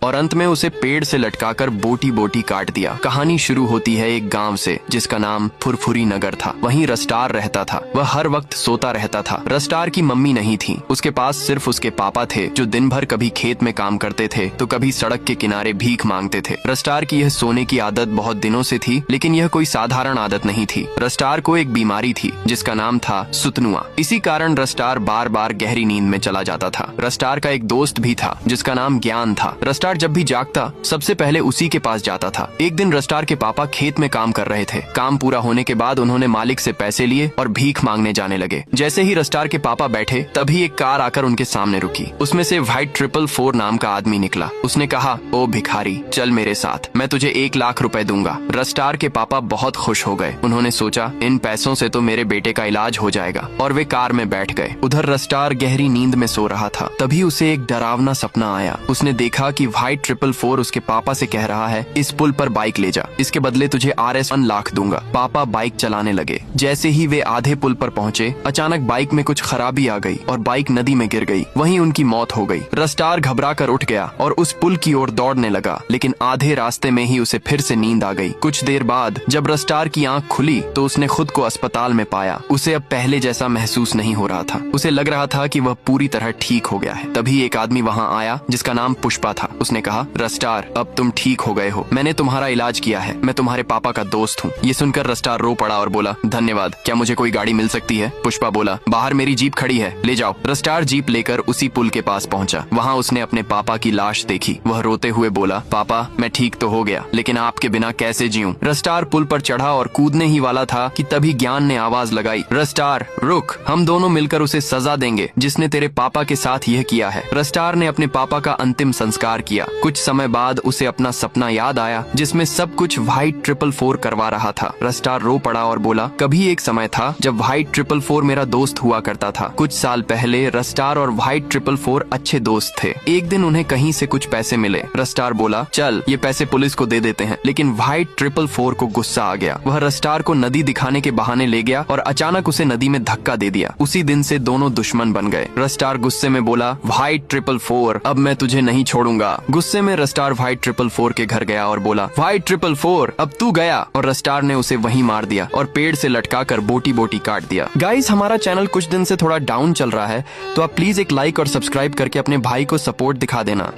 और अंत में उसे पेड़ से लटकाकर बोटी बोटी काट दिया। कहानी शुरू होती है एक गांव से जिसका नाम फुरफुरी नगर था। वहीं रस्टार रहता था। वह हर वक्त सोता रहता था। रस्टार की मम्मी नहीं थी। उसके पास सिर्फ उसके पापा थे जो दिन भर कभी खेत में काम करते थे तो कभी सड़क के किनारे भीख मांगते थे। रस्टार की यह सोने की आदत बहुत दिनों से थी, लेकिन यह कोई साधारण आदत नहीं थी। रस्टार को एक बीमारी थी जिसका नाम था सुतनुआ। इसी कारण रस्टार बार बार गहरी नींद में चला जाता था। रस्टार का एक दोस्त भी था जिसका नाम ज्ञान था। रस्टार जब भी जागता सबसे पहले उसी के पास जाता था। एक दिन रस्टार के पापा खेत में काम कर रहे थे। काम पूरा होने के बाद उन्होंने मालिक से पैसे लिए और भीख मांगने जाने लगे। जैसे ही रस्टार के पापा बैठे तभी एक कार आकर उनके सामने रुकी। उसमें से व्हाइट 444 नाम का आदमी निकला। उसने कहा, ओ भिखारी, चल मेरे साथ, मैं तुझे 1 लाख रुपए दूंगा। रस्टार के पापा बहुत खुश हो गए। उन्होंने सोचा, इन पैसों से तो मेरे बेटे का इलाज हो जाएगा, और वे कार में बैठ गए। उधर रस्टार गहरी नींद में सो रहा था। तभी उसे एक डरावना सपना आया। उसने देखा कि व्हाइट 444 उसके पापा से कह रहा है, इस पुल पर बाइक ले जा, इसके बदले तुझे RS 1 लाख दूंगा। पापा बाइक चलाने लगे। जैसे ही वे आधे पुल पर पहुंचे, अचानक बाइक में कुछ खराबी आ गई और बाइक नदी में गिर गई। वहीं उनकी मौत हो गई। रस्टार घबरा कर उठ गया और उस पुल की ओर दौड़ने लगा, लेकिन आधे रास्ते में ही उसे फिर से नींद आ गई। कुछ देर बाद जब रस्टार की आंख खुली तो उसने खुद को अस्पताल में पाया। उसे अब पहले जैसा महसूस नहीं हो रहा था। उसे लग रहा था कि वह पूरी तरह ठीक हो गया है। तभी एक आदमी वहां आया जिसका नाम पुष्पा था। उसने कहा, रस्टार, अब तुम ठीक हो गए हो। मैंने तुम्हारा इलाज किया है। मैं तुम्हारे पापा का दोस्त हूँ। ये सुनकर रस्टार रो पड़ा और बोला, धन्यवाद। क्या मुझे कोई गाड़ी मिल सकती है? पुष्पा बोला, बाहर मेरी जीप खड़ी है, ले जाओ। रस्टार जीप लेकर उसी पुल के पास पहुंचा। वहाँ उसने अपने पापा की लाश देखी। वह रोते हुए बोला, पापा, मैं ठीक तो हो गया, लेकिन आपके बिना कैसे जीऊं? रस्टार पुल पर चढ़ा और कूदने ही वाला था कि तभी ज्ञान ने आवाज लगाई, रस्टार रुक, हम दोनों मिलकर उसे सजा देंगे जिसने तेरे पापा के साथ यह किया है। रस्टार ने अपने पापा का अंतिम संस्कार किया। कुछ समय बाद उसे अपना सपना याद आया जिसमें सब कुछ व्हाइट 444 करवा रहा था। रस्टार रो पड़ा और बोला, कभी एक समय था जब व्हाइट 444 मेरा दोस्त हुआ करता था। कुछ साल पहले रस्टार और व्हाइट 444 अच्छे दोस्त थे। एक दिन उन्हें कहीं से कुछ पैसे मिले। रस्टार बोला, चल ये पैसे पुलिस को दे देते हैं। लेकिन व्हाइट 444 को गुस्सा आ गया। वह रस्टार को नदी दिखाने के बहाने ले गया और अचानक उसे नदी में धक्का दे दिया। उसी दिन से दोनों दुश्मन बन गए। रस्टार गुस्से में बोला, व्हाइट 444, अब मैं तुझे नहीं छोड़ूंगा। गुस्से में रस्टार व्हाइट 444 के घर गया और बोला, व्हाइट 444, अब तू गया। और रस्टार ने उसे वहीं मार दिया और पेड़ से लटकाकर बोटी बोटी काट दिया। गाइस, हमारा चैनल कुछ दिन से थोड़ा डाउन चल रहा है, तो आप प्लीज एक लाइक और सब्सक्राइब करके अपने भाई को सपोर्ट दिखा देना।